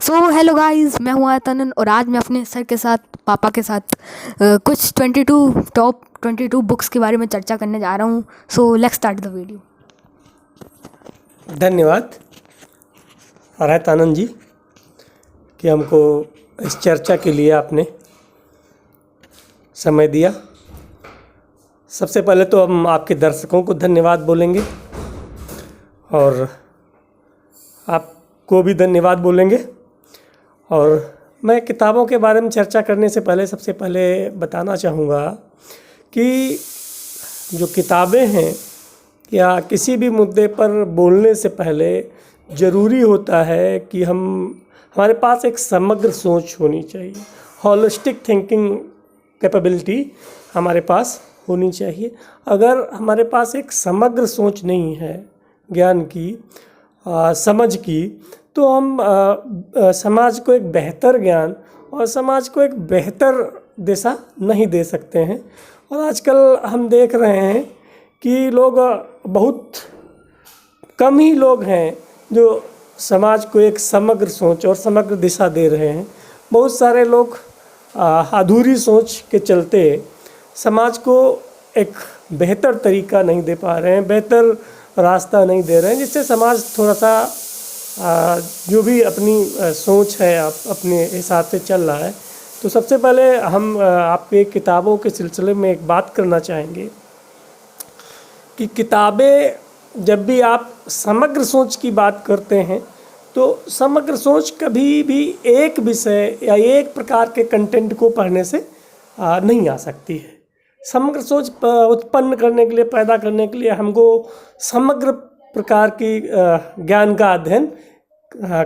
Hello guys, मैं हूँ आयतन और आज मैं अपने सर के साथ पापा के साथ कुछ 22 बुक्स के बारे में चर्चा करने जा रहा हूँ। So let's start the video. धन्यवाद राहत आनंद जी कि हमको इस चर्चा के लिए आपने समय दिया। सबसे पहले तो हम आपके दर्शकों को धन्यवाद बोलेंगे और आपको भी धन्यवाद बोलेंगे। और मैं किताबों के बारे में चर्चा करने से पहले सबसे पहले बताना चाहूँगा कि जो किताबें हैं या किसी भी मुद्दे पर बोलने से पहले ज़रूरी होता है कि हमारे पास एक समग्र सोच होनी चाहिए। होलिस्टिक थिंकिंग कैपेबिलिटी हमारे पास होनी चाहिए। अगर हमारे पास एक समग्र सोच नहीं है ज्ञान की, समझ की, तो हम समाज को एक बेहतर ज्ञान और समाज को एक बेहतर दिशा नहीं दे सकते हैं। और आजकल हम देख रहे हैं कि लोग बहुत कम ही लोग हैं जो समाज को एक समग्र सोच और समग्र दिशा दे रहे हैं। बहुत सारे लोग अधूरी सोच के चलते समाज को एक बेहतर तरीका नहीं दे पा रहे हैं, बेहतर रास्ता नहीं दे रहे हैं, जिससे समाज थोड़ा सा जो भी अपनी सोच है अपने हिसाब से चल रहा है। तो सबसे पहले हम आपके किताबों के सिलसिले में एक बात करना चाहेंगे कि किताबें, जब भी आप समग्र सोच की बात करते हैं तो समग्र सोच कभी भी एक विषय या एक प्रकार के कंटेंट को पढ़ने से नहीं आ सकती है। समग्र सोच उत्पन्न करने के लिए, पैदा करने के लिए हमको समग्र प्रकार की ज्ञान का अध्ययन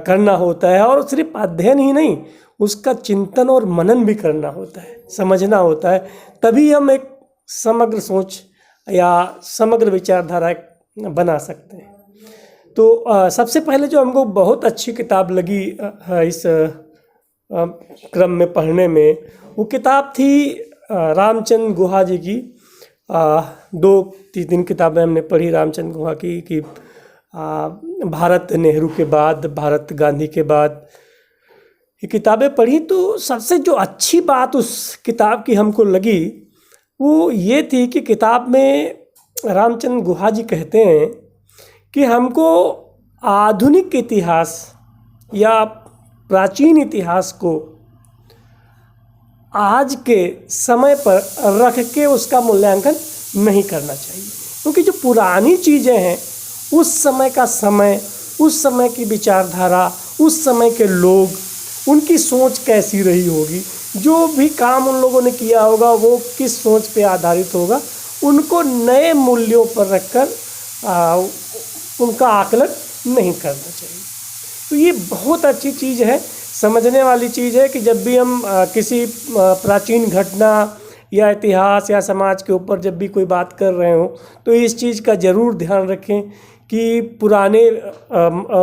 करना होता है। और सिर्फ अध्ययन ही नहीं, उसका चिंतन और मनन भी करना होता है, समझना होता है। तभी हम एक समग्र सोच या समग्र विचारधारा बना सकते हैं। तो सबसे पहले जो हमको बहुत अच्छी किताब लगी इस क्रम में पढ़ने में, वो किताब थी रामचंद्र गुहा जी की। 2-3 किताबें हमने पढ़ी रामचंद्र गुहा की कि भारत नेहरू के बाद, भारत गांधी के बाद ये किताबें पढ़ी। तो सबसे जो अच्छी बात उस किताब की हमको लगी वो ये थी कि किताब में रामचंद्र गुहा जी कहते हैं कि हमको आधुनिक इतिहास या प्राचीन इतिहास को आज के समय पर रख के उसका मूल्यांकन नहीं करना चाहिए, क्योंकि जो पुरानी चीज़ें हैं उस समय का समय, उस समय की विचारधारा, उस समय के लोग, उनकी सोच कैसी रही होगी, जो भी काम उन लोगों ने किया होगा वो किस सोच पे आधारित होगा, उनको नए मूल्यों पर रखकर उनका आकलन नहीं करना चाहिए। तो ये बहुत अच्छी चीज़ है, समझने वाली चीज़ है कि जब भी हम किसी प्राचीन घटना या इतिहास या समाज के ऊपर जब भी कोई बात कर रहे हो तो इस चीज़ का ज़रूर ध्यान रखें कि पुराने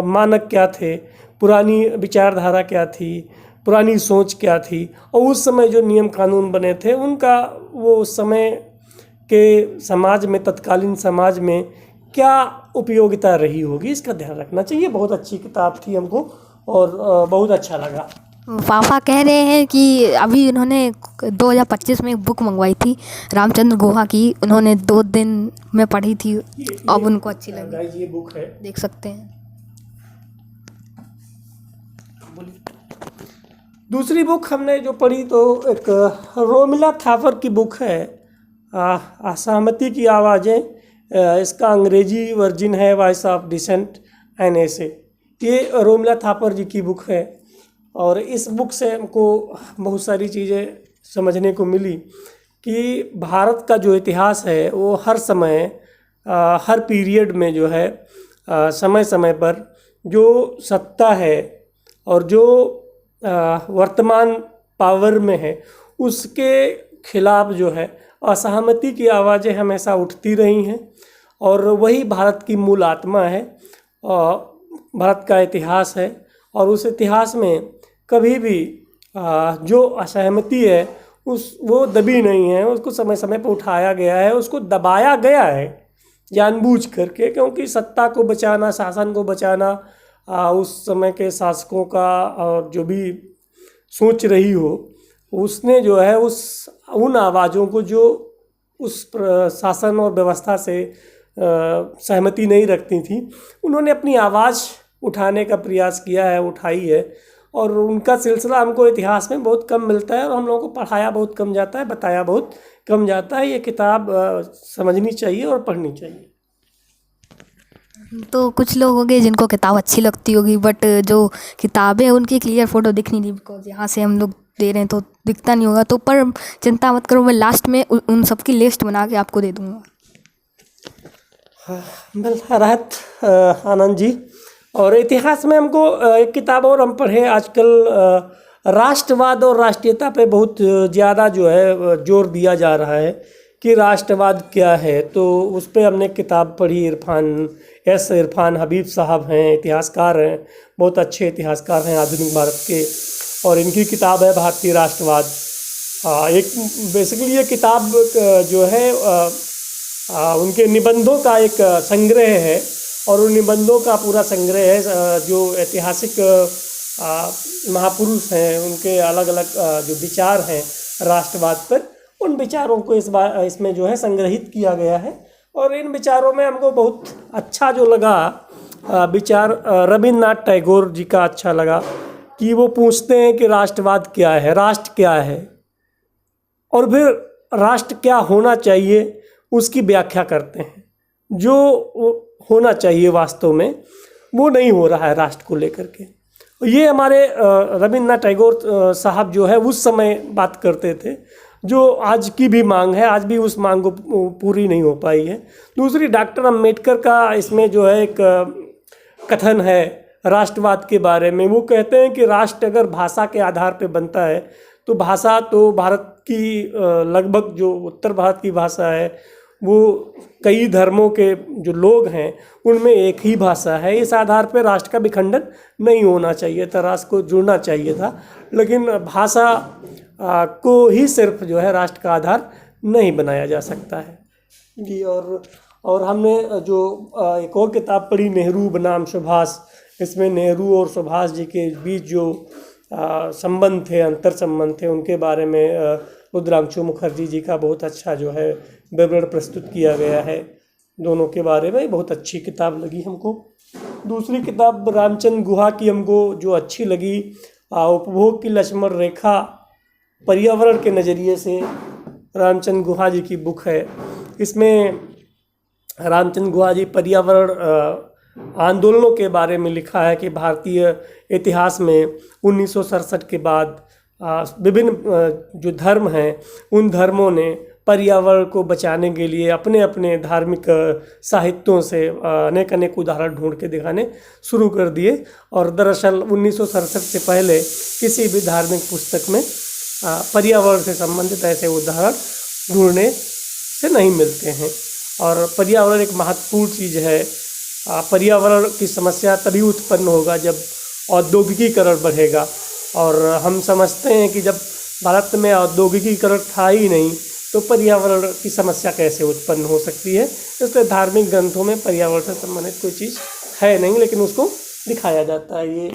मानक क्या थे, पुरानी विचारधारा क्या थी, पुरानी सोच क्या थी, और उस समय जो नियम कानून बने थे उनका वो उस समय के समाज में, तत्कालीन समाज में क्या उपयोगिता रही होगी, इसका ध्यान रखना चाहिए। बहुत अच्छी किताब थी हमको और बहुत अच्छा लगा। पापा कह रहे हैं कि अभी उन्होंने 2025 में एक बुक मंगवाई थी रामचंद्र गुहा की, उन्होंने 2 दिन में पढ़ी थी, अब उनको अच्छी लगी। ये बुक है, देख सकते हैं। दूसरी बुक हमने जो पढ़ी तो एक रोमिला थापर की बुक है, असहमति की आवाज़ें। इसका अंग्रेजी वर्जिन है voice of dissent an essay. ये रोमिला थापर जी की बुक है और इस बुक से हमको बहुत सारी चीज़ें समझने को मिली कि भारत का जो इतिहास है वो हर समय, हर पीरियड में जो है, समय समय पर जो सत्ता है और जो वर्तमान पावर में है उसके खिलाफ जो है असहमति की आवाज़ें हमेशा उठती रही हैं। और वही भारत की मूल आत्मा है, भारत का इतिहास है। और उस इतिहास में कभी भी जो असहमति है वो दबी नहीं है, उसको समय समय पर उठाया गया है, उसको दबाया गया है जानबूझ करके, क्योंकि सत्ता को बचाना, शासन को बचाना, उस समय के शासकों का और जो भी सोच रही हो, उसने जो है उन आवाज़ों को जो उस शासन और व्यवस्था से सहमति नहीं रखती थी, उन्होंने अपनी आवाज़ उठाने का प्रयास किया है, उठाई है। और उनका सिलसिला हमको इतिहास में बहुत कम मिलता है और हम लोगों को पढ़ाया बहुत कम जाता है, बताया बहुत कम जाता है। ये किताब समझनी चाहिए और पढ़नी चाहिए। तो कुछ लोग होंगे जिनको किताब अच्छी लगती होगी, बट जो किताबें हैं उनकी क्लियर फ़ोटो दिख नहीं रही, बिकॉज यहाँ से हम लोग दे रहे हैं तो दिखता नहीं होगा। तो पर चिंता मत करो, मैं लास्ट में उन सब की लिस्ट बना के आपको दे दूँगा। राहत आनंद जी। और इतिहास में हमको एक किताब और हम पढ़े आजकल, राष्ट्रवाद और राष्ट्रीयता पे बहुत ज़्यादा जो है जोर दिया जा रहा है कि राष्ट्रवाद क्या है। तो उस पर हमने किताब पढ़ी, इरफान हबीब साहब हैं, इतिहासकार हैं, बहुत अच्छे इतिहासकार हैं आधुनिक भारत के। और इनकी किताब है भारतीय राष्ट्रवाद। एक बेसिकली ये किताब जो है उनके निबंधों का एक संग्रह है और उन निबंधों का पूरा संग्रह है जो ऐतिहासिक महापुरुष हैं, उनके अलग अलग जो विचार हैं राष्ट्रवाद पर, उन विचारों को इसमें जो है संग्रहित किया गया है। और इन विचारों में हमको बहुत अच्छा जो लगा विचार रविन्द्रनाथ टैगोर जी का अच्छा लगा कि वो पूछते हैं कि राष्ट्रवाद क्या है, राष्ट्र क्या है, और फिर राष्ट्र क्या होना चाहिए उसकी व्याख्या करते हैं। जो होना चाहिए वास्तव में वो नहीं हो रहा है राष्ट्र को लेकर के। ये हमारे रविन्द्रनाथ टैगोर साहब जो है उस समय बात करते थे, जो आज की भी मांग है, आज भी उस मांग को पूरी नहीं हो पाई है। दूसरी, डॉक्टर अम्बेडकर का इसमें जो है एक कथन है राष्ट्रवाद के बारे में। वो कहते हैं कि राष्ट्र अगर भाषा के आधार पर बनता है तो भाषा तो भारत की लगभग जो उत्तर भारत की भाषा है वो कई धर्मों के जो लोग हैं उनमें एक ही भाषा है। इस आधार पर राष्ट्र का विखंडन नहीं होना चाहिए था, राष्ट्र को जुड़ना चाहिए था। लेकिन भाषा को ही सिर्फ जो है राष्ट्र का आधार नहीं बनाया जा सकता है जी। और हमने जो एक और किताब पढ़ी, नेहरू बनाम सुभाष। इसमें नेहरू और सुभाष जी के बीच जो संबंध थे, अंतर संबंध थे, उनके बारे में रुद्रांशु मुखर्जी जी का बहुत अच्छा जो है विवरण प्रस्तुत किया गया है दोनों के बारे में। बहुत अच्छी किताब लगी हमको। दूसरी किताब रामचंद्र गुहा की हमको जो अच्छी लगी, उपभोग की लक्ष्मण रेखा पर्यावरण के नज़रिए से, रामचंद्र गुहा जी की बुक है। इसमें रामचंद्र गुहा जी पर्यावरण आंदोलनों के बारे में लिखा है कि भारतीय इतिहास में 1967 के बाद विभिन्न जो धर्म हैं उन धर्मों ने पर्यावरण को बचाने के लिए अपने अपने धार्मिक साहित्यों से अनेक उदाहरण ढूंढ के दिखाने शुरू कर दिए। और दरअसल 1967 से पहले किसी भी धार्मिक पुस्तक में पर्यावरण से संबंधित ऐसे उदाहरण ढूंढने से नहीं मिलते हैं। और पर्यावरण एक महत्वपूर्ण चीज़ है। पर्यावरण की समस्या तभी उत्पन्न होगा जब औद्योगिकीकरण बढ़ेगा। और हम समझते हैं कि जब भारत में औद्योगिकीकरण था ही नहीं तो पर्यावरण की समस्या कैसे उत्पन्न हो सकती है। इसलिए धार्मिक ग्रंथों में पर्यावरण से संबंधित कोई चीज़ है नहीं, लेकिन उसको दिखाया जाता है। ये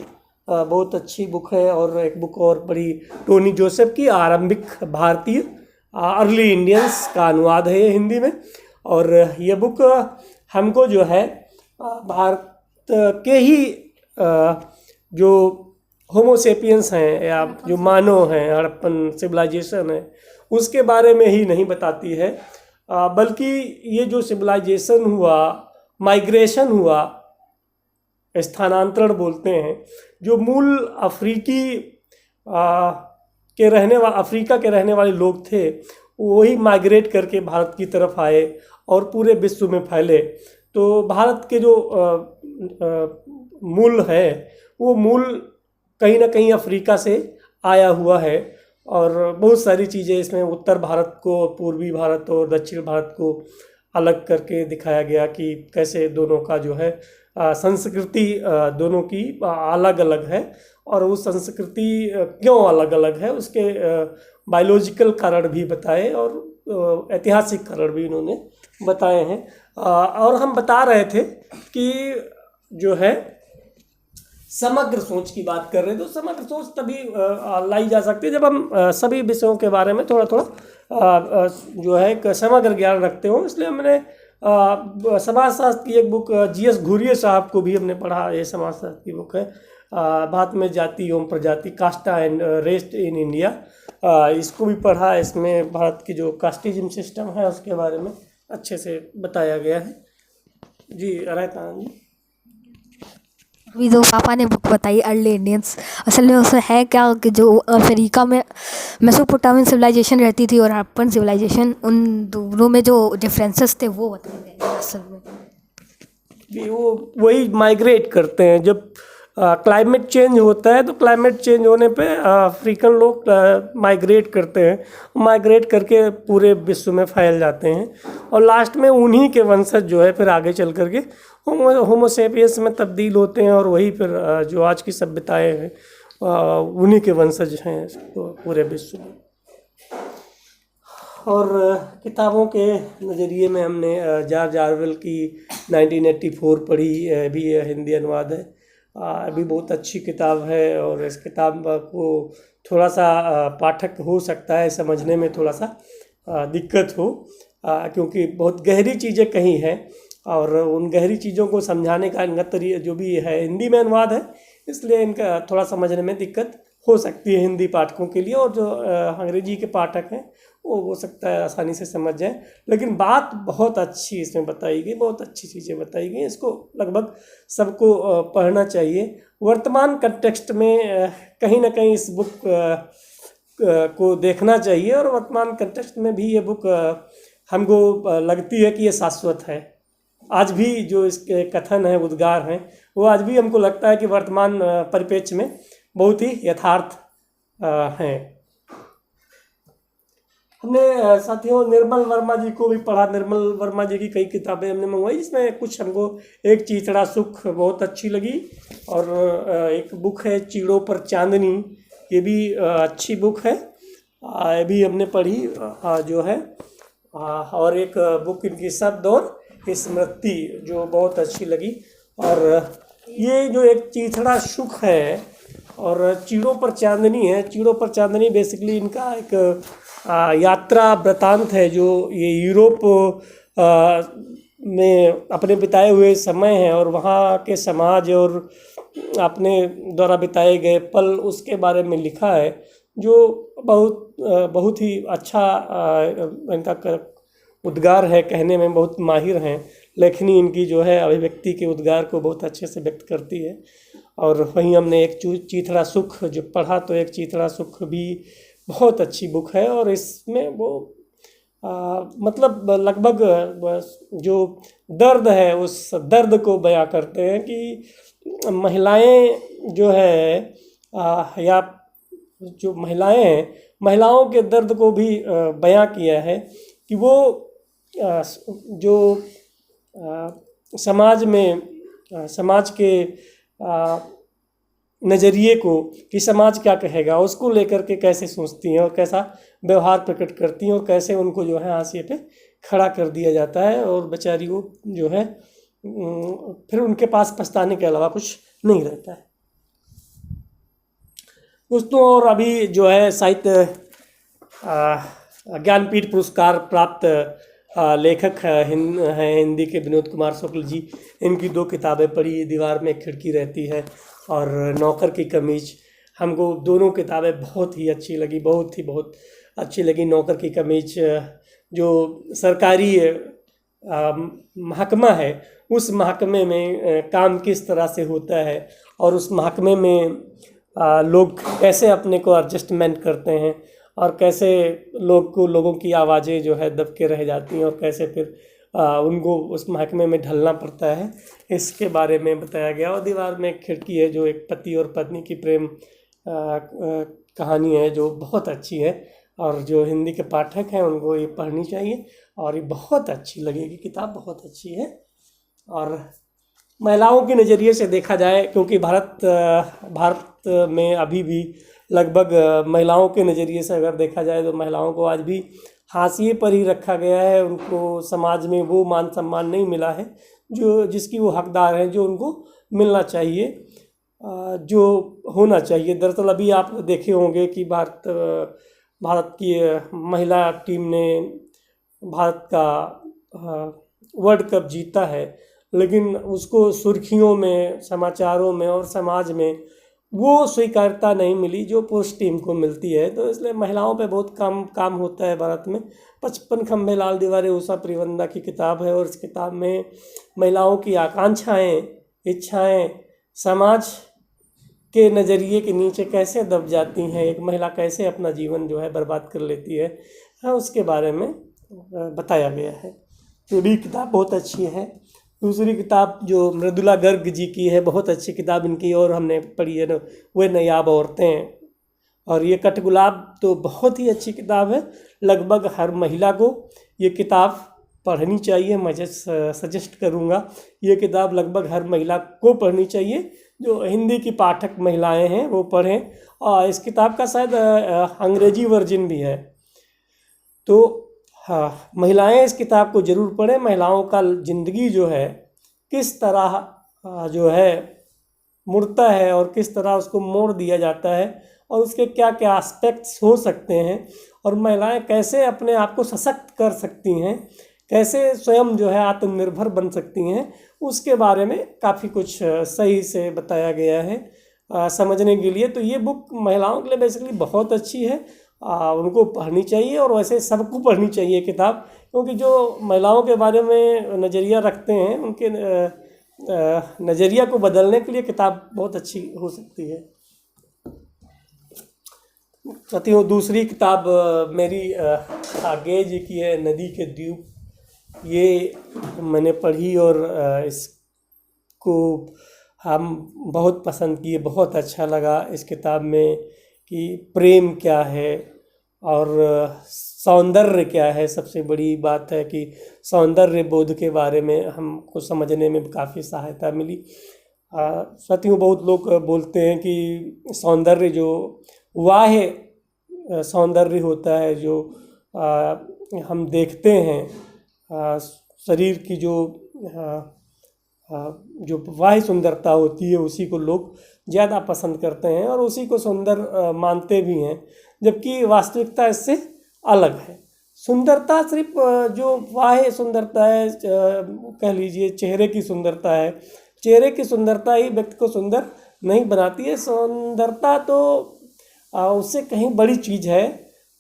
बहुत अच्छी बुक है। और एक बुक और पढ़ी टोनी जोसेफ की, आरंभिक भारतीय, अर्ली इंडियंस का अनुवाद है ये हिंदी में। और ये बुक हमको जो है भारत के ही जो होमोसेपियंस हैं या जो मानव हैं, हड़प्पन सिविलाइजेशन है, उसके बारे में ही नहीं बताती है, बल्कि ये जो सिविलाइजेशन हुआ, माइग्रेशन हुआ, स्थानांतरण बोलते हैं, जो मूल अफ्रीका के रहने वाले लोग थे वही माइग्रेट करके भारत की तरफ आए और पूरे विश्व में फैले। तो भारत के जो मूल है वो मूल कहीं ना कहीं अफ्रीका से आया हुआ है। और बहुत सारी चीज़ें इसमें उत्तर भारत को, पूर्वी भारत और दक्षिण भारत को अलग करके दिखाया गया कि कैसे दोनों का जो है संस्कृति दोनों की अलग अलग है। और उस संस्कृति क्यों अलग अलग है उसके बायोलॉजिकल कारण भी बताए और ऐतिहासिक कारण भी इन्होंने बताए हैं। और हम बता रहे थे कि जो है समग्र सोच की बात कर रहे हैं, तो समग्र सोच तभी लाई जा सकती है जब हम सभी विषयों के बारे में थोड़ा थोड़ा जो है एक समग्र ज्ञान रखते हो। इसलिए हमने समाजशास्त्र की एक बुक GS घुरिये साहब को भी हमने पढ़ा, ये समाजशास्त्र की बुक है, भारत में जाति एवं प्रजाति, Costa and rest in India, इसको भी पढ़ा। इसमें भारत की जो कास्टिज्म सिस्टम है उसके बारे में अच्छे से बताया गया है। जी रहता जी। अभी जो पापा ने बुक बताई अर्ली इंडियंस, असल में उसमें है क्या कि जो अफ्रीका में मेसोपोटामियन सिविलाइजेशन रहती थी और हड़प्पन सिविलाइजेशन, उन दोनों में जो डिफरेंसेस थे वो बताए गए हैं असल में। भी वो वही माइग्रेट करते हैं। जब क्लाइमेट चेंज होता है तो क्लाइमेट चेंज होने पे अफ्रीकन लोग माइग्रेट करते हैं, माइग्रेट करके पूरे विश्व में फैल जाते हैं और लास्ट में उन्हीं के वंशज जो है फिर आगे चल करके होमोसेपियंस में तब्दील होते हैं और वही फिर जो आज की सभ्यताएं हैं उन्हीं के वंशज हैं पूरे विश्व में। और किताबों के नज़रिए में हमने जॉर्ज ऑरवेल की 1984 पढ़ी, अभी हिंदी अनुवाद है, अभी बहुत अच्छी किताब है। और इस किताब को थोड़ा सा पाठक हो सकता है समझने में थोड़ा सा दिक्कत हो, क्योंकि बहुत गहरी चीज़ें कही हैं और उन गहरी चीज़ों को समझाने का इनका तरीका जो भी है, हिंदी में अनुवाद है इसलिए इनका थोड़ा समझने में दिक्कत हो सकती है हिंदी पाठकों के लिए, और जो अंग्रेजी के पाठक हैं वो हो सकता है आसानी से समझ जाएं। लेकिन बात बहुत अच्छी इसमें बताई गई, बहुत अच्छी चीज़ें बताई गई, इसको लगभग सबको पढ़ना चाहिए। वर्तमान कंटेक्स्ट में कहीं ना कहीं इस बुक को देखना चाहिए और वर्तमान कंटेक्स्ट में भी ये बुक हमको लगती है कि ये शाश्वत है। आज भी जो इसके कथन हैं, उद्गार हैं, वो आज भी हमको लगता है कि वर्तमान परिप्रेक्ष्य में बहुत ही यथार्थ हैं। हमने साथियों निर्मल वर्मा जी को भी पढ़ा। निर्मल वर्मा जी की कई किताबें हमने मंगवाई, जिसमें कुछ हमको एक चीथड़ा सुख बहुत अच्छी लगी और एक बुक है चीड़ों पर चांदनी, ये भी अच्छी बुक है, ये भी हमने पढ़ी जो है। और एक बुक इनकी शब्द और स्मृति जो बहुत अच्छी लगी। और ये जो एक चीथड़ा सुख है और चीड़ों पर चांदनी है, चीड़ों पर चांदनी बेसिकली इनका एक यात्रा वृतांत है जो ये यूरोप में अपने बिताए हुए समय हैं और वहाँ के समाज और अपने द्वारा बिताए गए पल उसके बारे में लिखा है, जो बहुत ही अच्छा इनका उद्गार है, कहने में बहुत माहिर हैं। लेखनी इनकी जो है अभिव्यक्ति के उद्गार को बहुत अच्छे से व्यक्त करती है। और वहीं हमने एक चीथड़ा सुख जो पढ़ा, तो एक चीथड़ा सुख भी बहुत अच्छी बुक है और इसमें वो मतलब लगभग जो दर्द है उस दर्द को बयां करते हैं कि महिलाएं जो है या जो महिलाएं हैं, महिलाओं के दर्द को भी बयां किया है कि वो जो समाज में समाज के नज़रिए को कि समाज क्या कहेगा उसको लेकर के कैसे सोचती हैं और कैसा व्यवहार प्रकट करती हैं और कैसे उनको जो है हाशिए पे खड़ा कर दिया जाता है और बेचारी वो जो है फिर उनके पास पछताने के अलावा कुछ नहीं रहता है दोस्तों। और अभी जो है साहित्य ज्ञानपीठ पुरस्कार प्राप्त लेखक हैं हिंदी के विनोद कुमार शुक्ल जी। इनकी 2 किताबें पढ़ी, दीवार में खिड़की रहती है और नौकर की कमीज। हमको दोनों किताबें बहुत ही अच्छी लगी, बहुत अच्छी लगी। नौकर की कमीज जो सरकारी महकमा है, उस महकमे में काम किस तरह से होता है और उस महकमे में लोग कैसे अपने को एडजस्टमेंट करते हैं और कैसे लोगों की आवाज़ें जो है दबके रह जाती हैं और कैसे फिर उनको उस महकमे में ढलना पड़ता है, इसके बारे में बताया गया। और दीवार में एक खिड़की है जो एक पति और पत्नी की प्रेम कहानी है जो बहुत अच्छी है और जो हिंदी के पाठक हैं उनको ये पढ़नी चाहिए और ये बहुत अच्छी लगेगी किताब, बहुत अच्छी है। और महिलाओं के नज़रिए से देखा जाए, क्योंकि भारत में अभी भी लगभग महिलाओं के नज़रिए से अगर देखा जाए तो महिलाओं को आज भी हाशिए पर ही रखा गया है। उनको समाज में वो मान सम्मान नहीं मिला है जो जिसकी वो हकदार हैं, जो उनको मिलना चाहिए। जो होना चाहिए। दरअसल अभी आप देखे होंगे कि भारत की महिला टीम ने भारत का वर्ल्ड कप जीता है, लेकिन उसको सुर्खियों में, समाचारों में और समाज में वो स्वीकार्यता नहीं मिली जो पुरुष टीम को मिलती है। तो इसलिए महिलाओं पे बहुत कम काम होता है भारत में। 55 खंभे लाल दीवारें उषा प्रिवंदा की किताब है, और इस किताब में महिलाओं की आकांक्षाएं, इच्छाएं समाज के नज़रिए के नीचे कैसे दब जाती हैं, एक महिला कैसे अपना जीवन जो है बर्बाद कर लेती है, उसके बारे में बताया गया है। तो ये किताब बहुत अच्छी है। दूसरी किताब जो मृदुला गर्ग जी की है, बहुत अच्छी किताब इनकी और हमने पढ़ी है, वे नायाब औरतें। और ये कठगुलाब तो बहुत ही अच्छी किताब है। लगभग हर महिला को ये किताब पढ़नी चाहिए। मैं सजेस्ट करूँगा ये किताब लगभग हर महिला को पढ़नी चाहिए। जो हिंदी की पाठक महिलाएं हैं वो पढ़ें। और इस किताब का शायद अंग्रेजी वर्जन भी है। तो हाँ, महिलाएं इस किताब को ज़रूर पढ़ें। महिलाओं का ज़िंदगी जो है किस तरह जो है मुड़ता है और किस तरह उसको मोड़ दिया जाता है, और उसके क्या क्या एस्पेक्ट्स हो सकते हैं, और महिलाएं कैसे अपने आप को सशक्त कर सकती हैं, कैसे स्वयं जो है आत्मनिर्भर बन सकती हैं, उसके बारे में काफ़ी कुछ सही से बताया गया है समझने के लिए। तो ये बुक महिलाओं के लिए बेसिकली बहुत अच्छी है, उनको पढ़नी चाहिए। और वैसे सबको पढ़नी चाहिए किताब, क्योंकि जो महिलाओं के बारे में नज़रिया रखते हैं उनके नज़रिया को बदलने के लिए किताब बहुत अच्छी हो सकती है। साथियों, दूसरी किताब मेरी आगे जी की है, नदी के द्वीप। ये मैंने पढ़ी और इसको हम बहुत पसंद किए, बहुत अच्छा लगा इस किताब में कि प्रेम क्या है और सौंदर्य क्या है। सबसे बड़ी बात है कि सौंदर्य बोध के बारे में हमको समझने में काफ़ी सहायता मिली। साथियों, बहुत लोग बोलते हैं कि सौंदर्य जो बाह्य सौंदर्य होता है, जो हम देखते हैं शरीर की जो बाह्य सुंदरता होती है, उसी को लोग ज़्यादा पसंद करते हैं और उसी को सुंदर मानते भी हैं, जबकि वास्तविकता इससे अलग है। सुंदरता सिर्फ जो बाह्य सुंदरता है, कह लीजिए चेहरे की सुंदरता है, चेहरे की सुंदरता ही व्यक्ति को सुंदर नहीं बनाती है। सुंदरता तो उससे कहीं बड़ी चीज़ है,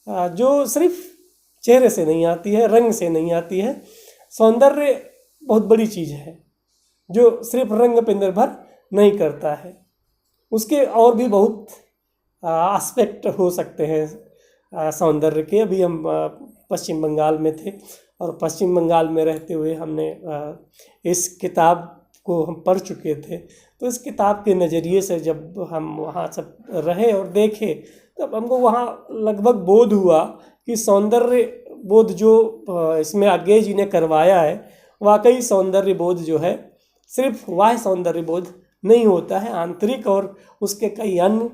जो सिर्फ चेहरे से नहीं आती है, रंग से नहीं आती है। सौंदर्य बहुत बड़ी चीज़ है जो सिर्फ रंग पर निर्भर नहीं करता है। उसके और भी बहुत एस्पेक्ट हो सकते हैं सौंदर्य के। अभी हम पश्चिम बंगाल में थे और पश्चिम बंगाल में रहते हुए हमने इस किताब को हम पढ़ चुके थे। तो इस किताब के नज़रिए से जब हम वहाँ सब रहे और देखे, तब हमको वहाँ लगभग बोध हुआ कि सौंदर्य बोध जो इसमें आगे जी ने करवाया है, वाकई सौंदर्य बोध जो है सिर्फ वह सौंदर्य बोध नहीं होता है, आंतरिक और उसके कई अन्य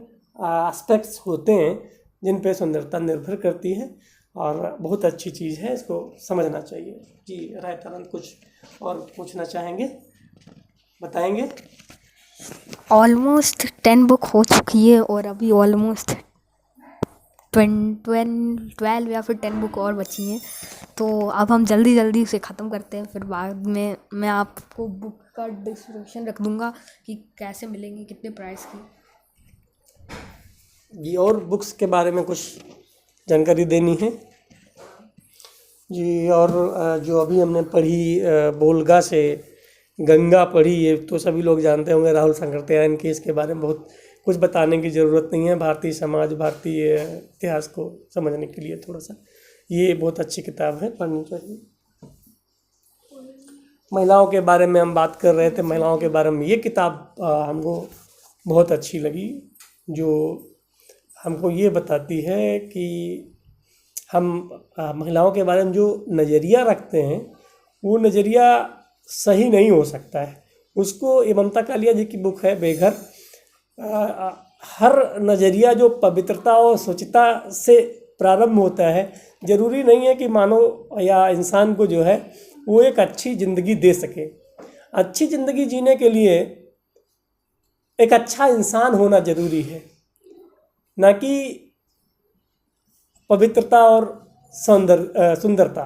एस्पेक्ट्स होते हैं जिन पे सुंदरता निर्भर करती है, और बहुत अच्छी चीज़ है, इसको समझना चाहिए। जी रायतानंद, कुछ और पूछना चाहेंगे, बताएंगे? ऑलमोस्ट 10 बुक हो चुकी है और अभी ऑलमोस्ट 12 या फिर 10 बुक और बची हैं। तो अब हम जल्दी जल्दी उसे ख़त्म करते हैं, फिर बाद में मैं आपको बुक का डिस्क्रिप्शन रख दूँगा कि कैसे मिलेंगी, कितने प्राइस की। जी, और बुक्स के बारे में कुछ जानकारी देनी है? जी, और जो अभी हमने पढ़ी बोलगा से गंगा पढ़ी, ये तो सभी लोग जानते होंगे, राहुल सांकृत्यायन की। इसके बारे में बहुत कुछ बताने की ज़रूरत नहीं है। भारतीय समाज, भारतीय इतिहास को समझने के लिए थोड़ा सा ये बहुत अच्छी किताब है, पढ़नी चाहिए। महिलाओं के बारे में हम बात कर रहे थे, महिलाओं के बारे में ये किताब हमको बहुत अच्छी लगी, जो हमको ये बताती है कि हम महिलाओं के बारे में जो नज़रिया रखते हैं वो नज़रिया सही नहीं हो सकता है। उसको ममता कालिया जी की बुक है बेघर। हर नज़रिया जो पवित्रता और स्वच्छता से प्रारंभ होता है, ज़रूरी नहीं है कि मानव या इंसान को जो है वो एक अच्छी ज़िंदगी दे सके। अच्छी ज़िंदगी जीने के लिए एक अच्छा इंसान होना जरूरी है, ना कि पवित्रता और सुंदरता।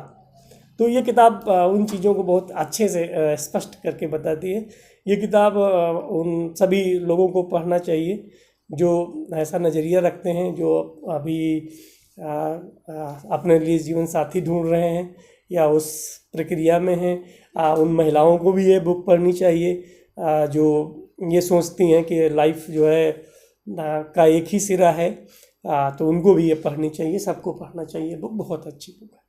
तो ये किताब उन चीज़ों को बहुत अच्छे से स्पष्ट करके बताती है। ये किताब उन सभी लोगों को पढ़ना चाहिए जो ऐसा नज़रिया रखते हैं, जो अभी अपने लिए जीवन साथी ढूंढ रहे हैं या उस प्रक्रिया में हैं। उन महिलाओं को भी ये बुक पढ़नी चाहिए जो ये सोचती हैं कि लाइफ जो है का एक ही सिरा है। तो उनको भी ये पढ़नी चाहिए, सबको पढ़ना चाहिए। बुक बहुत अच्छी बुक है।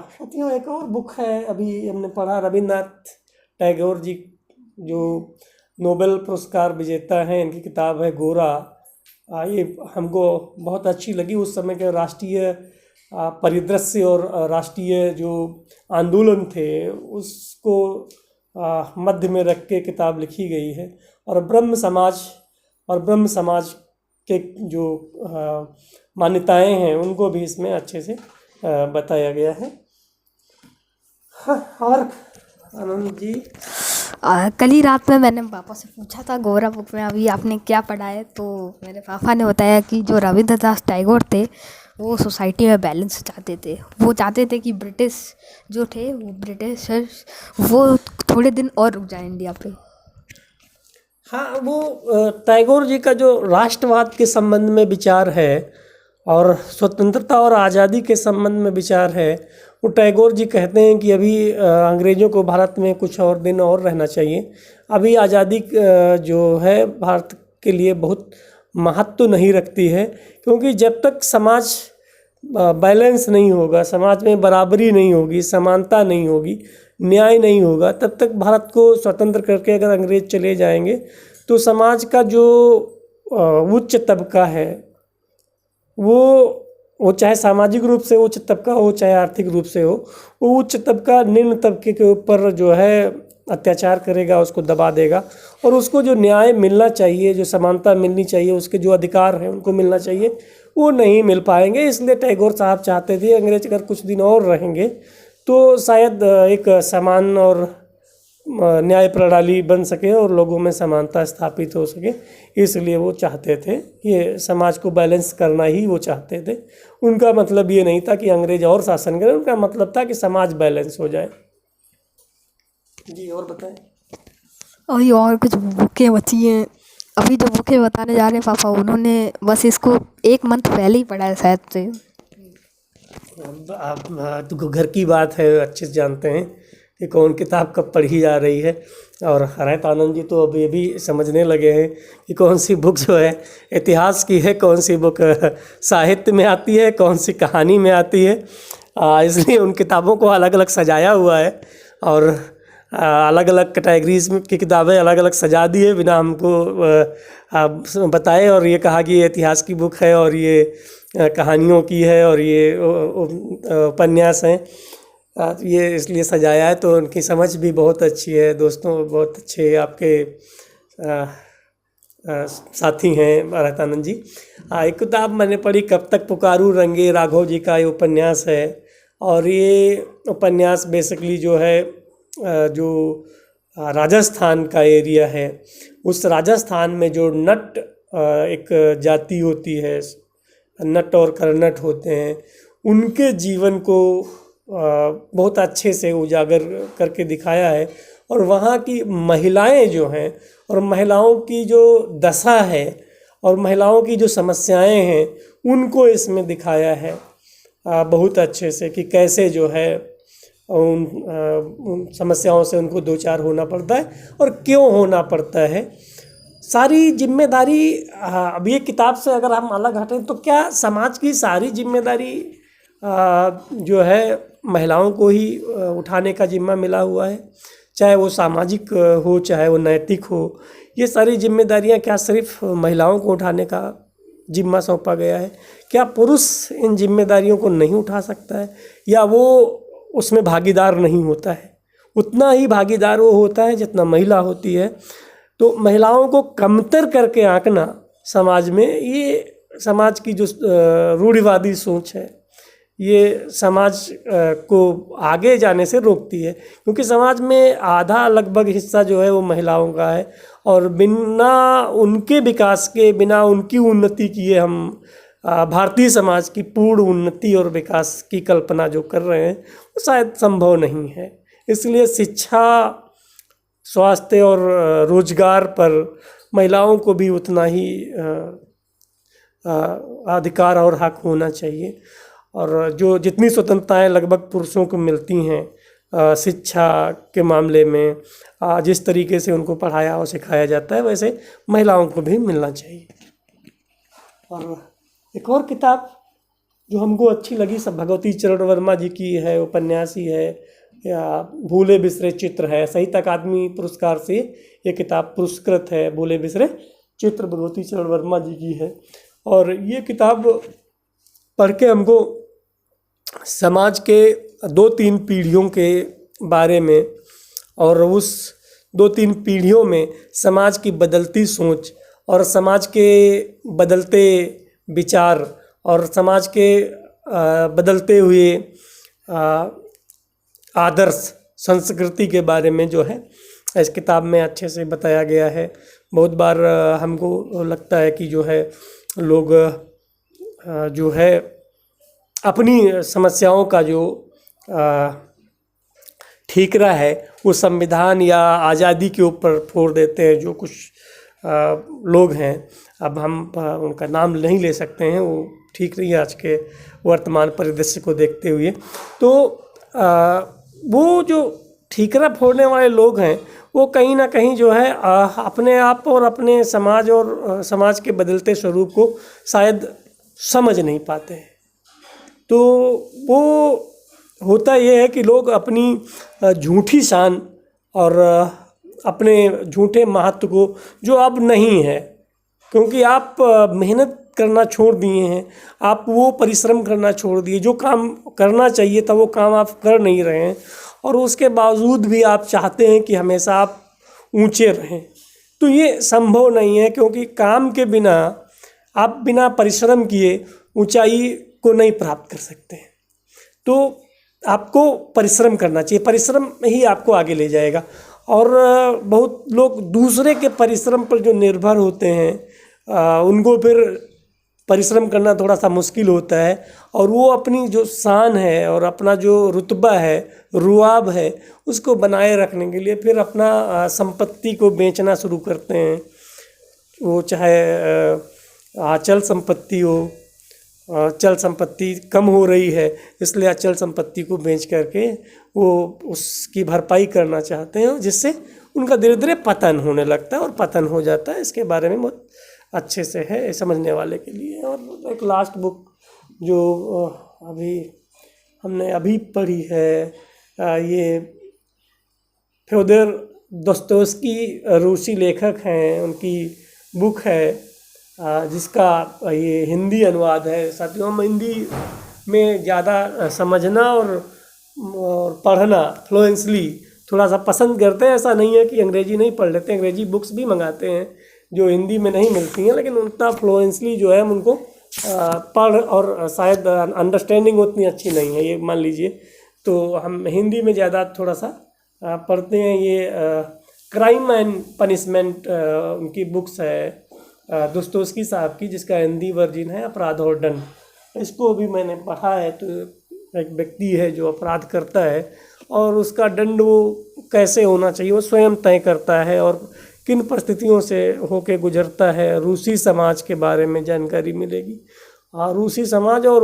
साथियों, एक और बुक है अभी हमने पढ़ा, रविन्द्रनाथ टैगोर जी जो नोबेल पुरस्कार विजेता हैं, इनकी किताब है गोरा। ये हमको बहुत अच्छी लगी। उस समय के राष्ट्रीय परिदृश्य और राष्ट्रीय जो आंदोलन थे उसको मध्य में रख के किताब लिखी गई है। और ब्रह्म समाज के जो मान्यताएं हैं उनको भी इसमें अच्छे से बताया गया है। हाँ, और आनंद जी, कल ही रात में मैंने पापा से पूछा था गोरा बुक में अभी आपने क्या पढ़ा है, तो मेरे पापा ने बताया कि जो रविन्द्रनाथ टैगोर थे वो सोसाइटी में बैलेंस चाहते थे। वो चाहते थे कि ब्रिटिश जो थे वो ब्रिटिशर्स वो थोड़े दिन और रुक जाए इंडिया पे। हाँ, वो टैगोर जी का जो राष्ट्रवाद के संबंध में विचार है और स्वतंत्रता और आज़ादी के संबंध में विचार है, वो टैगोर जी कहते हैं कि अभी अंग्रेज़ों को भारत में कुछ और दिन और रहना चाहिए। अभी आज़ादी जो है भारत के लिए बहुत महत्व नहीं रखती है, क्योंकि जब तक समाज बैलेंस नहीं होगा, समाज में बराबरी नहीं होगी, समानता नहीं होगी, न्याय नहीं होगा, तब तक भारत को स्वतंत्र करके अगर अंग्रेज चले जाएंगे तो समाज का जो उच्च तबका है वो चाहे सामाजिक रूप से उच्च तबका हो चाहे आर्थिक रूप से हो, वो उच्च तबका निम्न तबके के ऊपर जो है अत्याचार करेगा, उसको दबा देगा। और उसको जो न्याय मिलना चाहिए, जो समानता मिलनी चाहिए, उसके जो अधिकार हैं उनको मिलना चाहिए, वो नहीं मिल पाएंगे। इसलिए टैगोर साहब चाहते थे अंग्रेज अगर कुछ दिन और रहेंगे तो शायद एक समान और न्याय प्रणाली बन सके और लोगों में समानता स्थापित हो सके। इसलिए वो चाहते थे, ये समाज को बैलेंस करना ही वो चाहते थे। उनका मतलब ये नहीं था कि अंग्रेज और शासन करें, उनका मतलब था कि समाज बैलेंस हो जाए। जी, और बताएं। और कुछ बुकें बची हैं। अभी जो बुकें बताने जा रहे हैं पापा, उन्होंने बस इसको 1 मंथ पहले ही पढ़ा है शायद से। आप तो घर की बात है, अच्छे से जानते हैं कि कौन किताब कब पढ़ी जा रही है। और हरत आनंद जी तो अभी भी समझने लगे हैं कि कौन सी बुक जो है इतिहास की है, कौन सी बुक साहित्य में आती है, कौन सी कहानी में आती है। इसलिए उन किताबों को अलग अलग सजाया हुआ है और अलग अलग कैटेगरीज की किताबें अलग अलग सजा दी है बिना हमको बताए, और ये कहा कि ये इतिहास की बुक है और ये कहानियों की है और ये उपन्यास हैं। ये इसलिए सजाया है। तो उनकी समझ भी बहुत अच्छी है। दोस्तों बहुत अच्छे आपके साथी हैं भारतानंद जी। एक किताब मैंने पढ़ी, कब तक पुकारूं रंगे, राघव जी का ये उपन्यास है। और ये उपन्यास बेसिकली जो है जो राजस्थान का एरिया है, उस राजस्थान में जो नट एक जाति होती है, नट और कर्नट होते हैं, उनके जीवन को बहुत अच्छे से उजागर करके दिखाया है। और वहाँ की महिलाएं जो हैं और महिलाओं की जो दशा है और महिलाओं की जो समस्याएं हैं उनको इसमें दिखाया है बहुत अच्छे से, कि कैसे जो है उन समस्याओं से उनको दो चार होना पड़ता है और क्यों होना पड़ता है। सारी जिम्मेदारी, अब ये किताब से अगर हम अलग हटें तो क्या समाज की सारी जिम्मेदारी जो है महिलाओं को ही उठाने का जिम्मा मिला हुआ है, चाहे वो सामाजिक हो चाहे वो नैतिक हो। ये सारी जिम्मेदारियां क्या सिर्फ महिलाओं को उठाने का जिम्मा सौंपा गया है? क्या पुरुष इन जिम्मेदारियों को नहीं उठा सकता है, या वो उसमें भागीदार नहीं होता है? उतना ही भागीदार वो होता है जितना महिला होती है। तो महिलाओं को कमतर करके आंकना समाज में, ये समाज की जो रूढ़िवादी सोच है, ये समाज को आगे जाने से रोकती है, क्योंकि समाज में आधा लगभग हिस्सा जो है वो महिलाओं का है, और बिना उनके विकास के, बिना उनकी उन्नति किए हम भारतीय समाज की पूर्ण उन्नति और विकास की कल्पना जो कर रहे हैं वो शायद संभव नहीं है। इसलिए शिक्षा, स्वास्थ्य और रोजगार पर महिलाओं को भी उतना ही अधिकार और हक होना चाहिए। और जो जितनी स्वतंत्रताएं लगभग पुरुषों को मिलती हैं शिक्षा के मामले में, जिस तरीके से उनको पढ़ाया और सिखाया जाता है, वैसे महिलाओं को भी मिलना चाहिए। और एक और किताब जो हमको अच्छी लगी, सब भगवती चरण वर्मा जी की है, उपन्यासी है, या भूले बिसरे चित्र है। साहित्य अकादमी पुरस्कार से ये किताब पुरस्कृत है। भूले बिसरे चित्र भगवती चरण वर्मा जी की है। और ये किताब पढ़ के हमको समाज के 2-3 पीढ़ियों के बारे में, और उस 2-3 पीढ़ियों में समाज की बदलती सोच और समाज के बदलते विचार और समाज के बदलते हुए आदर्श संस्कृति के बारे में जो है इस किताब में अच्छे से बताया गया है। बहुत बार हमको लगता है कि जो है लोग जो है अपनी समस्याओं का जो ठीकरा है वो संविधान या आज़ादी के ऊपर फोड़ देते हैं। जो कुछ लोग हैं, अब हम उनका नाम नहीं ले सकते हैं, वो ठीक नहीं है आज के वर्तमान परिदृश्य को देखते हुए। तो वो जो ठीकरा फोड़ने वाले लोग हैं वो कहीं ना कहीं जो है अपने आप और अपने समाज और समाज के बदलते स्वरूप को शायद समझ नहीं पाते हैं। तो वो होता ये है कि लोग अपनी झूठी शान और अपने झूठे महत्व को, जो अब नहीं है, क्योंकि आप मेहनत करना छोड़ दिए हैं, आप वो परिश्रम करना छोड़ दिए, जो काम करना चाहिए था वो काम आप कर नहीं रहे हैं, और उसके बावजूद भी आप चाहते हैं कि हमेशा आप ऊंचे रहें। तो ये संभव नहीं है, क्योंकि काम के बिना आप बिना परिश्रम किए ऊंचाई को नहीं प्राप्त कर सकते। तो आपको परिश्रम करना चाहिए, परिश्रम ही आपको आगे ले जाएगा। और बहुत लोग दूसरे के परिश्रम पर जो निर्भर होते हैं उनको फिर परिश्रम करना थोड़ा सा मुश्किल होता है, और वो अपनी जो शान है और अपना जो रुतबा है, रुआब है, उसको बनाए रखने के लिए फिर अपना संपत्ति को बेचना शुरू करते हैं। वो चाहे अचल संपत्ति हो, अचल संपत्ति कम हो रही है इसलिए अचल संपत्ति को बेच करके वो उसकी भरपाई करना चाहते हैं, जिससे उनका धीरे धीरे पतन होने लगता है और पतन हो जाता है। इसके बारे में बहुत अच्छे से है समझने वाले के लिए। और एक लास्ट बुक जो अभी हमने पढ़ी है, ये फ्योदोर दोस्तोयेव्स्की रूसी लेखक हैं, उनकी बुक है जिसका ये हिंदी अनुवाद है। साथियों, हम हिंदी में ज़्यादा समझना और पढ़ना फ्लुएंसली थोड़ा सा पसंद करते हैं। ऐसा नहीं है कि अंग्रेजी नहीं पढ़ लेते, अंग्रेजी बुक्स भी मंगाते हैं जो हिंदी में नहीं मिलती हैं, लेकिन उतना फ्लुएंसली जो है हम उनको पढ़, और शायद अंडरस्टैंडिंग उतनी अच्छी नहीं है, ये मान लीजिए। तो हम हिंदी में ज़्यादा थोड़ा सा पढ़ते हैं। ये क्राइम एंड पनिशमेंट उनकी बुक्स है दोस्तोयेव्स्की साहब की, जिसका हिंदी वर्जन है अपराध और दंड। इसको भी मैंने पढ़ा है। तो एक व्यक्ति है जो अपराध करता है और उसका दंड वो कैसे होना चाहिए वो स्वयं तय करता है, और किन परिस्थितियों से होके गुजरता है। रूसी समाज के बारे में जानकारी मिलेगी। रूसी समाज और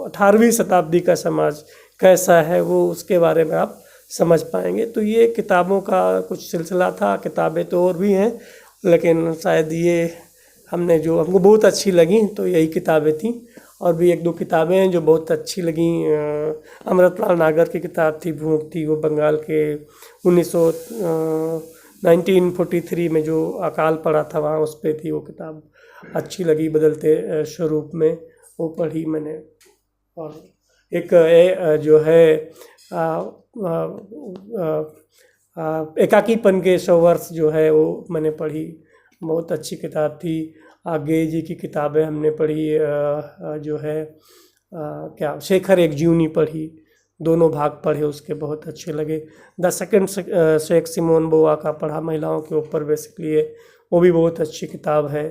18वीं शताब्दी का समाज कैसा है वो उसके बारे में आप समझ पाएंगे। तो ये किताबों का कुछ सिलसिला था। किताबें तो और भी हैं, लेकिन शायद ये हमको बहुत अच्छी लगी तो यही किताबें थी। और भी 1-2 किताबें हैं जो बहुत अच्छी लगी। अमृतलाल नागर की किताब थी भूख थी, वो बंगाल के 1943 में जो अकाल पड़ा था वहाँ उस पर थी वो किताब, अच्छी लगी। बदलते स्वरूप में वो पढ़ी मैंने। और एक जो है एकाकीपन के 100 वर्ष जो है वो मैंने पढ़ी, बहुत अच्छी किताब थी। गेय जी की किताबें हमने पढ़ी, जो है क्या शेखर एक जीवनी पढ़ी, दोनों भाग पढ़े, उसके बहुत अच्छे लगे। द सेकंड शेख सिमोन बोआ का पढ़ा, महिलाओं के ऊपर बेसिकली है, वो भी बहुत अच्छी किताब है।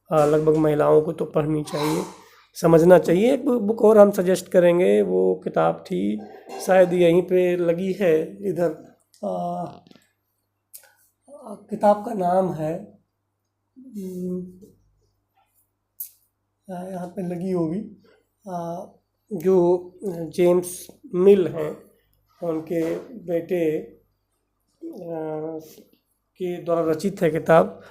लगभग महिलाओं को तो पढ़नी चाहिए, समझना चाहिए। एक बुक और हम सजेस्ट करेंगे, वो किताब थी शायद यहीं पे लगी है इधर, किताब का नाम है, यहाँ पे लगी होगी, जो जेम्स मिल हैं उनके बेटे के द्वारा रचित है किताब,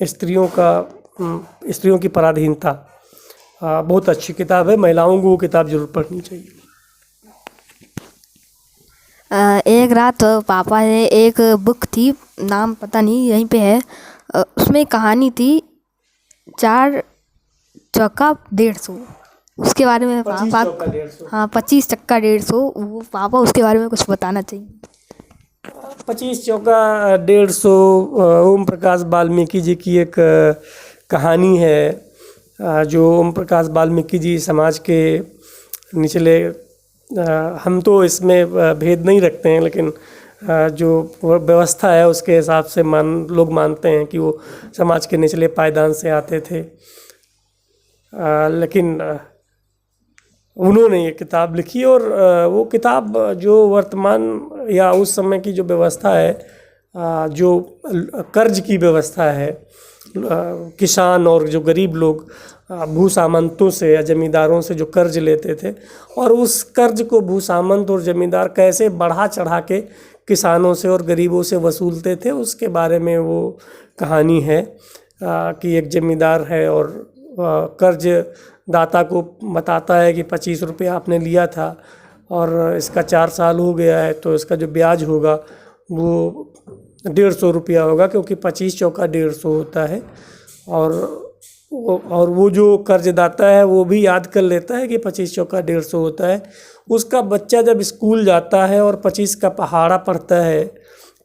स्त्रियों की पराधीनता। बहुत अच्छी किताब है, महिलाओं को वो किताब जरूर पढ़नी चाहिए। एक रात पापा ने एक बुक थी, नाम पता नहीं, यहीं पे है, उसमें कहानी थी 4 चौका 150, उसके बारे में 25 पापा, चौका 150। हाँ 25 चक्का 150, वो पापा उसके बारे में कुछ बताना चाहिए। 25 चौका 150 ओम प्रकाश वाल्मीकि जी की एक कहानी है, जो ओम प्रकाश वाल्मीकि जी समाज के निचले, हम तो इसमें भेद नहीं रखते हैं, लेकिन जो व्यवस्था है उसके हिसाब से लोग मानते हैं कि वो समाज के निचले पायदान से आते थे। लेकिन उन्होंने ये किताब लिखी, और वो किताब जो वर्तमान या उस समय की जो व्यवस्था है, जो कर्ज की व्यवस्था है, किसान और जो गरीब लोग भू सामंतों से या जमींदारों से जो कर्ज लेते थे, और उस कर्ज को भू सामंत और जमींदार कैसे बढ़ा चढ़ा के किसानों से और गरीबों से वसूलते थे, उसके बारे में वो कहानी है। कि एक जमींदार है और कर्ज दाता को बताता है कि 25 रुपया आपने लिया था और इसका 4 साल हो गया है, तो इसका जो ब्याज होगा वो 150 रुपया होगा, क्योंकि 25 चौका 150 होता है। और वो जो कर्जदाता है वो भी याद कर लेता है कि 25 चौका 150 होता है। उसका बच्चा जब स्कूल जाता है और 25 का पहाड़ा पढ़ता है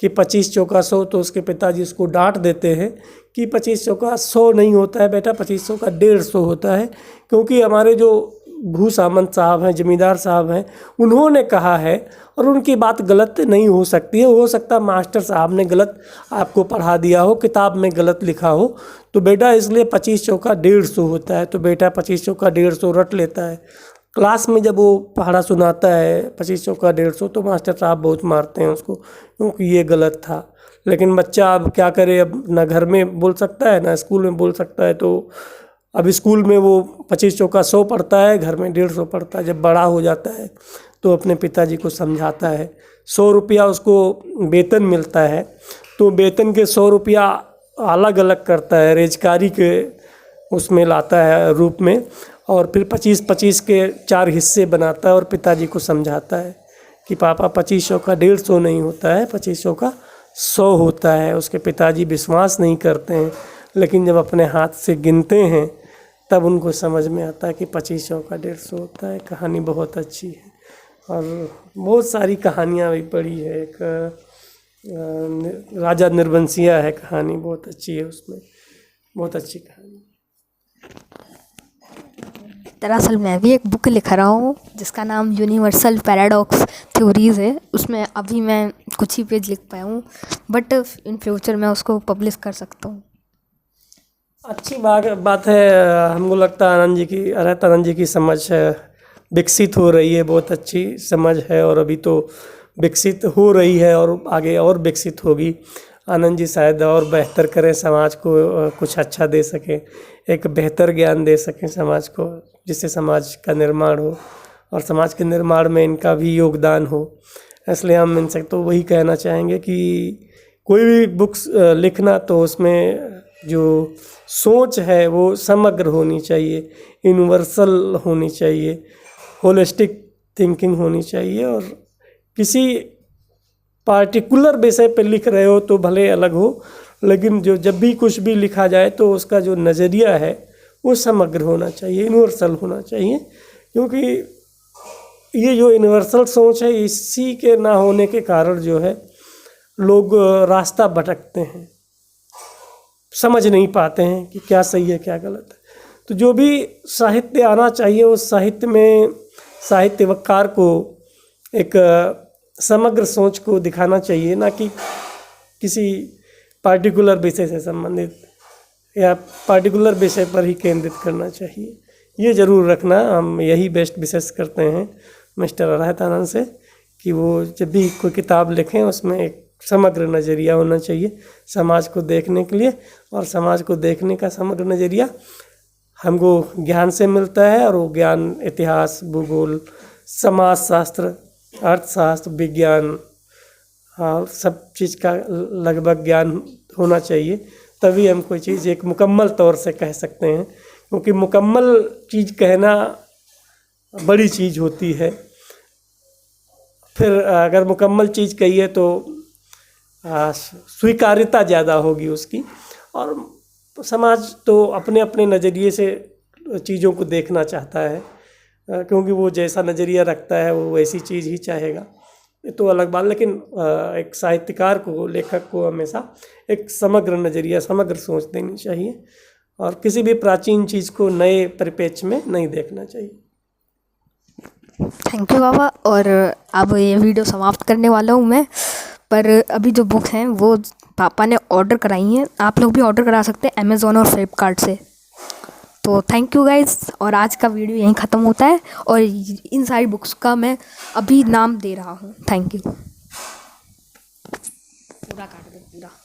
कि 25 चौका 100, तो उसके पिताजी उसको डांट देते हैं कि 25 चौका 100 नहीं होता है बेटा, 25 चौका 150 होता है, क्योंकि हमारे जो भू सामंत साहब हैं, जमींदार साहब हैं, उन्होंने कहा है, और उनकी बात गलत नहीं हो सकती है। हो सकता है मास्टर साहब ने गलत आपको पढ़ा दिया हो, किताब में गलत लिखा हो, तो बेटा इसलिए 25 चौका 150 होता है, तो बेटा 25 चौका 150 रट लेता है। क्लास में जब वो पहाड़ा सुनाता है 25 चौका 150, तो मास्टर साहब बहुत मारते हैं उसको, क्योंकि ये गलत था। लेकिन बच्चा अब क्या करे, अब ना घर में बोल सकता है ना स्कूल में बोल सकता है, तो अब स्कूल में वो 25 चौका 100 पढ़ता है, घर में 150 पढ़ता है। जब बड़ा हो जाता है तो अपने पिताजी को समझाता है। 100 रुपया उसको वेतन मिलता है, तो वेतन के 100 रुपया अलग अलग करता है, रेजकारी के उसमें लाता है रूप में, और फिर 25-25 के 4 हिस्से बनाता है और पिताजी को समझाता है कि पापा 25 चौका 150 नहीं होता है, 25 चौका 100 होता है। उसके पिताजी विश्वास नहीं करते हैं, लेकिन जब अपने हाथ से गिनते हैं तब उनको समझ में आता है कि 25 चौका 150 होता है। कहानी बहुत अच्छी है, और बहुत सारी कहानियाँ भी पढ़ी है। एक राजा निर्वंशिया है कहानी, बहुत अच्छी है, उसमें बहुत अच्छी कहानी। दरअसल मैं भी एक बुक लिख रहा हूँ जिसका नाम यूनिवर्सल पैराडॉक्स थ्योरीज़ है। उसमें अभी मैं कुछ ही पेज लिख पाया हूँ, बट इन फ्यूचर मैं उसको पब्लिश कर सकता हूँ। अच्छी बात है। हमको लगता है आनंद जी की समझ विकसित हो रही है, बहुत अच्छी समझ है, और अभी तो विकसित हो रही है और आगे और विकसित होगी। आनंद जी शायद और बेहतर करें, समाज को कुछ अच्छा दे सकें, एक बेहतर ज्ञान दे सकें समाज को, जिससे समाज का निर्माण हो और समाज के निर्माण में इनका भी योगदान हो। इसलिए हम इनसे तो वही कहना चाहेंगे कि कोई भी बुक्स लिखना तो उसमें जो सोच है वो समग्र होनी चाहिए, यूनिवर्सल होनी चाहिए, होलिस्टिक थिंकिंग होनी चाहिए, और किसी पार्टिकुलर विषय पर लिख रहे हो तो भले अलग हो, लेकिन जब भी कुछ भी लिखा जाए तो उसका जो नज़रिया है वो समग्र होना चाहिए, यूनिवर्सल होना चाहिए। क्योंकि ये जो यूनिवर्सल सोच है, इसी के ना होने के कारण जो है लोग रास्ता भटकते हैं, समझ नहीं पाते हैं कि क्या सही है क्या गलत है। तो जो भी साहित्य आना चाहिए उस साहित्य में साहित्यकार को एक समग्र सोच को दिखाना चाहिए, ना कि किसी पार्टिकुलर विषय से संबंधित या पार्टिकुलर विषय पर ही केंद्रित करना चाहिए। ये ज़रूर रखना, हम यही बेस्ट विशेष करते हैं मिस्टर अराहत से कि वो जब भी कोई किताब लिखें उसमें एक समग्र नज़रिया होना चाहिए समाज को देखने के लिए, और समाज को देखने का समग्र नज़रिया हमको ज्ञान से मिलता है, और वो ज्ञान इतिहास, भूगोल, समाजशास्त्र, अर्थशास्त्र, विज्ञान और सब चीज़ का लगभग ज्ञान होना चाहिए, तभी हम कोई चीज़ एक मुकम्मल तौर से कह सकते हैं। क्योंकि मुकम्मल चीज़ कहना बड़ी चीज़ होती है। फिर अगर मुकम्मल चीज़ कहिए तो स्वीकार्यता ज़्यादा होगी उसकी, और समाज तो अपने अपने नज़रिए से चीज़ों को देखना चाहता है, क्योंकि वो जैसा नज़रिया रखता है वो वैसी चीज़ ही चाहेगा। ये तो अलग बात, लेकिन एक साहित्यकार को, लेखक को हमेशा एक समग्र नज़रिया, समग्र सोच देनी चाहिए, और किसी भी प्राचीन चीज़ को नए परिप्रेक्ष्य में नहीं देखना चाहिए। थैंक यू बाबा। और अब ये वीडियो समाप्त करने वाला हूँ मैं, पर अभी जो बुक हैं वो पापा ने ऑर्डर कराई हैं, आप लोग भी ऑर्डर करा सकते हैं अमेज़ॉन और फ्लिपकार्ट से। तो थैंक यू गाइस, और आज का वीडियो यहीं ख़त्म होता है, और इन सारी बुक्स का मैं अभी नाम दे रहा हूँ। Thank you. पूरा काट दो पूरा।